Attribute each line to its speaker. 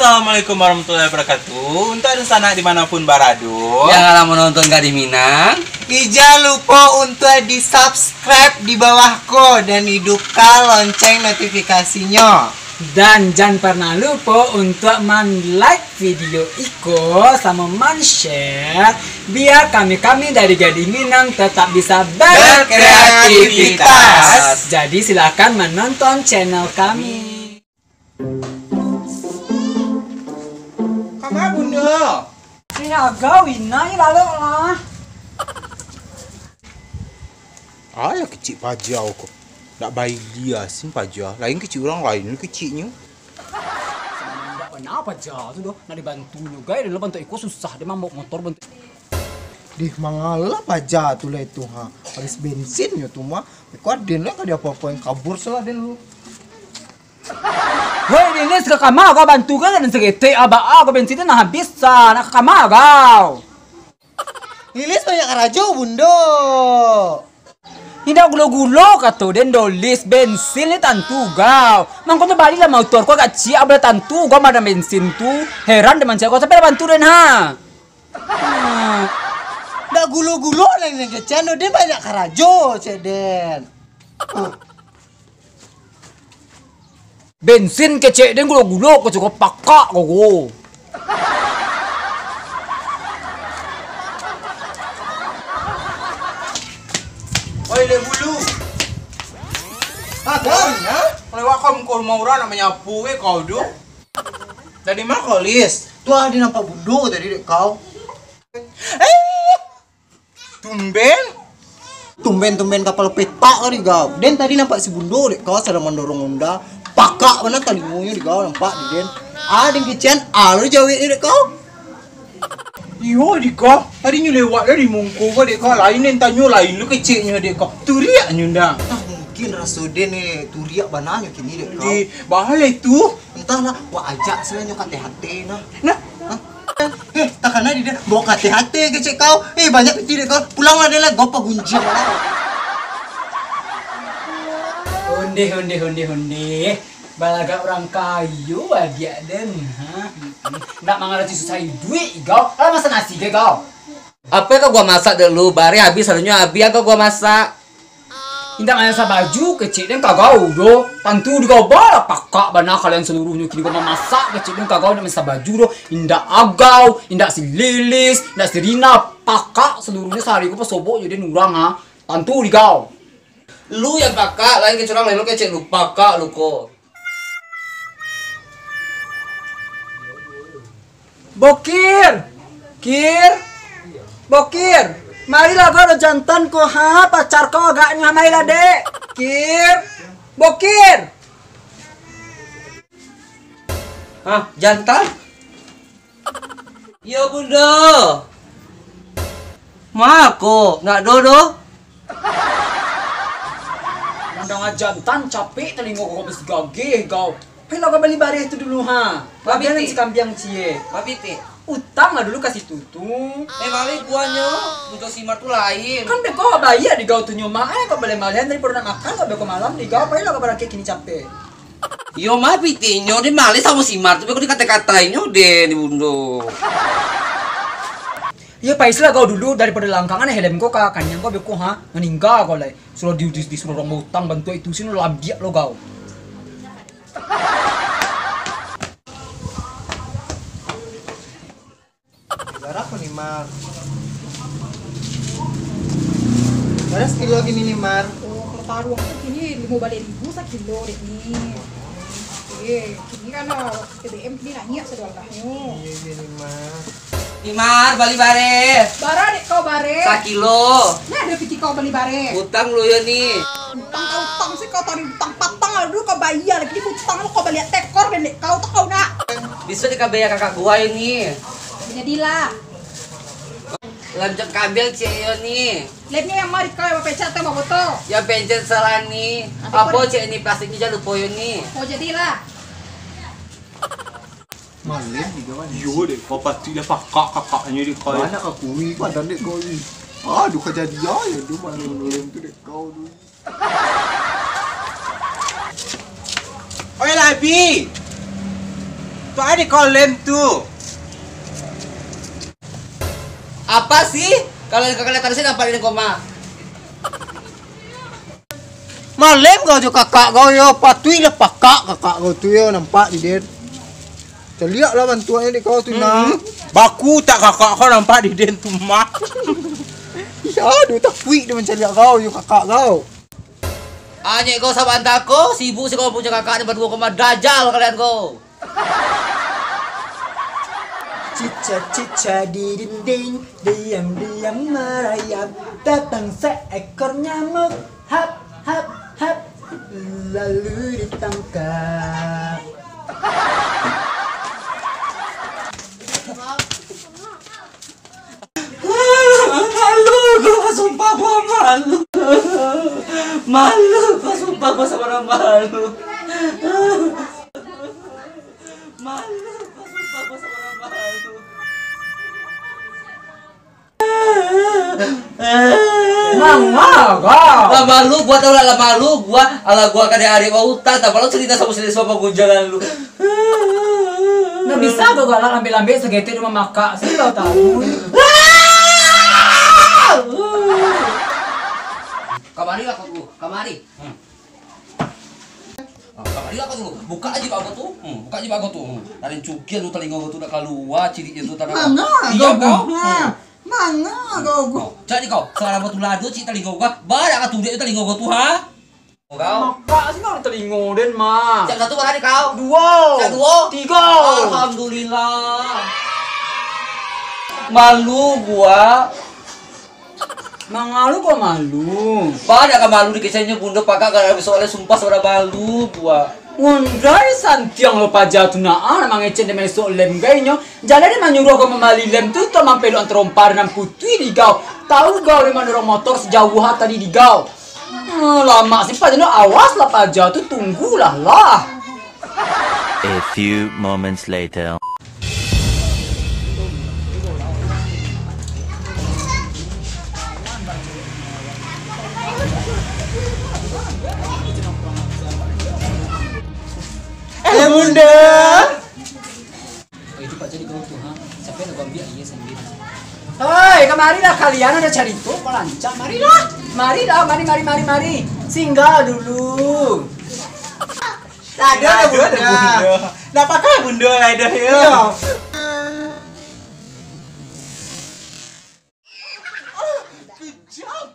Speaker 1: Assalamualaikum warahmatullahi wabarakatuh. Untuk sana dimanapun berada
Speaker 2: yang alam menonton gak di Minang,
Speaker 3: jangan lupa untuk di subscribe di bawahku dan hidupkan lonceng notifikasinya.
Speaker 4: Dan jangan pernah lupa untuk like video Iko sama share biar kami dari Gading Minang tetap bisa
Speaker 3: berkreativitas.
Speaker 4: Jadi silakan menonton channel kami.
Speaker 1: Kamar bunda.
Speaker 4: Ini agak winai lalu lah.
Speaker 5: Ya kecil pajau kok. Tak baik dia sih pajau. Lain kecil orang lain kecilnya.
Speaker 4: Tidak kenapa aja tu doh. Nak dibantu juga ya. Dia bantu ikut susah. Dia mau motor bantu.
Speaker 3: Dih mangalah pajak tu lah itu ha. Habis bensin ya tu mah. Kau den lah dia apa-apa yang kabur salah den lu.
Speaker 4: Hei ini suka kamar kau bantu kan dan segete abah kau bensinnya nak habis sah nak kamar kau.
Speaker 3: Lilis banyak rajo bundo.
Speaker 4: Tidak gulo-gulo kata dan dolis bensin ni tantu kau. Mang kau tu balik lah motor kau kat cia abah tantu kau mana bensin tu. Heran dengan cakap kau sampai bantu den ha.
Speaker 3: Dah gulo-gulo lah yang kecil dia banyak rajo ceden.
Speaker 4: Bensin kecek den gulo-gulo kau cukup pakak kau.
Speaker 1: Oi le bulu.
Speaker 3: Kau ya?
Speaker 1: Lewat kau mau orang namanya nyapu kau tu. Dari mana kau lis?
Speaker 3: Tu ada nampak bundo tadi dek kau. Tumben kapal petak tadi kau. Den tadi nampak si bundo dek kau sedang mendorong Honda. Pakak mana talimunya di kau nampak di den. Ada kecian alu jawab dek kau.
Speaker 1: Yo di kau. Tadi lewat dari mungku kau dek kau lain yang tanya lain lu kecilnya dek kau. Turiak nyunda.
Speaker 3: Mungkin rasa den ni turiak bananya kini dek kau.
Speaker 1: Di bahal itu.
Speaker 3: Entahlah, wah ajak selanya hati-hati nah. Takkan dia bawa hati-hati kecik kau. Banyak kecil dek kau. Pulanglah dia lah gopa gunjing lah.
Speaker 4: Honde. Balaga orang kayu dia den. Nak mangalah susah duit kau. Kalau masak nasi ke kau.
Speaker 2: apa kau gua masak dulu, bari habis halunya habis gua masak.
Speaker 4: Tidak masak baju kecil dan kagau do. Tantu di kau bala pakak bana kalian seluruhnya kini kau memasak kecil dan kagau nak masak baju do. Indak agau, indak si Lilis, indak si Rina pakak seluruhnya sehari kau pas sobok jadi nurang ha. Tantu di kau.
Speaker 2: Lu yang pakak, lain kecurang lain lu kecil lu pakak lu kok.
Speaker 4: Bokir, Bokir. Marilah kau ada jantan ko ha, pacar kau agaknya marilah dek. Bokir.
Speaker 2: Hah, jantan? Yo bunda. Mako, nak dodo?
Speaker 4: Mandang jantan capek telinga kau habis gagih kau. Ayolah kau beli bareh itu dulu ha. Babian si kambiang cie.
Speaker 2: Babi teh.
Speaker 4: Utang lah dulu kasih tutu.
Speaker 2: Balik guanya, untuk simar tuh lain.
Speaker 4: Kan beko bayar di kau tuh nyoma. Kau beli malian dari pernah makan kau beko malam di kau. Ayolah kau barang kini capek.
Speaker 2: Yo mah pitinyo di mali sama simar tuh beko dikata-katainyo deh di bundo.
Speaker 4: Ya paislah kau dulu daripada langkangan helm kau kanyang kau beko ha. Meninggal kau lah. Suruh disuruh orang mau utang bantu itu sini lo labdiak lo kau.
Speaker 3: Berapa nih Mar? Berapa sekilo gini nih Mar?
Speaker 6: Oh, kalau taruh aku kini 15.000 sekilo deh nih. Kini kan TBM kini nanya sedolahnya.
Speaker 3: Iya gini Mar.
Speaker 2: Simar, bali bare.
Speaker 6: Bara dek kau bare.
Speaker 2: 1 kilo.
Speaker 6: Nah ada piti kau beli bare.
Speaker 2: Utang lu ya nih.
Speaker 6: Utang sih kau tadi utang patang lah dulu kau bayar lagi utang lu kau beli tekor dan dek kau tuh kau nak.
Speaker 2: Bisa dikabayar kakak gua ini.
Speaker 6: Jadilah.
Speaker 2: Lanjut kabel cie nih.
Speaker 6: Lemnya yang mari kau yang pecat tuh mau foto.
Speaker 2: Ya pencet salah nih. Apa cie ini plastiknya jangan lupa ya nih.
Speaker 6: Oh jadilah.
Speaker 3: Malin juga mana?
Speaker 1: Yo dek kau pasti lah kakaknya dek kau.
Speaker 3: Banyak akui badan dek kau ni. Aduh kejadian ya tu mana lem tu dek kau tu.
Speaker 1: Oi Labi. Tuh ada kau lem tuh.
Speaker 2: Apa sih? Kalau kalian taruh sini nampak ini koma.
Speaker 3: Malem kau jo kakak kau yo, patui lah pakak kakak kau tu yo nampak di den. Lihat lah bantuannya di kau tu nah.
Speaker 1: Baku tak kakak kau nampak di den tu mak.
Speaker 3: Ya, aduh tak puik dia mencari kau yo kakak kau.
Speaker 2: Anyek kau sama antako, sibuk sih kau punya kakak ni berdua koma dajal kalian kau.
Speaker 7: Cica-cica di dinding, diam-diam merayap, datang seekor nyamuk, hap hap hap, lalu ditangkap.
Speaker 2: Malu, gua sumpah gua malu. Malu, gua sumpah gua sama orang malu. Malu, gua sumpah gua sama orang malu.
Speaker 4: Mangga kau.
Speaker 2: Lah malu gua tahu lah malu gua ala gua kan hari mau utang tak malu cerita sama sama gua jangan lu.
Speaker 4: Nah bisa kau galak ambil segete rumah maka sih kau tahu.
Speaker 2: Kamari lah kau dulu, kamari. Kamari lah kau dulu, buka aja kau tuh, buka aja kau tuh. Tarik cukian lu telinga kau tuh udah keluar, cirinya tuh tanah. Iya kau.
Speaker 7: Mana kau?
Speaker 2: Jadi kau, selama batu lado cik telinga kau, banyak kau tuh dia telinga kau tuh ha? Kau.
Speaker 4: Maka sih kau telingo den mah.
Speaker 2: Cak satu hari kau.
Speaker 4: Dua.
Speaker 2: Cak dua.
Speaker 4: Tiga.
Speaker 2: Alhamdulillah. Malu gua.
Speaker 4: Mangalu kok malu.
Speaker 2: Banyak kan malu di kisahnya bunda pakak karena soalnya sumpah suara malu gua.
Speaker 4: Ngundai santiang lo pajatu naan mang ecen demen so lem gainyo. Jadi dia menyuruh kau memali lem tu to mampelu antrompar nan putui di gau. Tahu gau di mana motor sejauh tadi di gau. Lama sih pajano awas lah pajatu tunggulah lah.
Speaker 8: A few moments later.
Speaker 1: Bunda.
Speaker 4: Oh, itu Pak jadi kau tuh ha. Sampai nak ambil iya sendiri. Hei, kemarilah kalian ada cari tuh kok lancang. Marilah. Marilah, mari. Singgah dulu.
Speaker 1: Ada bunda. Nak pakai bunda lah dah ya. Kejam.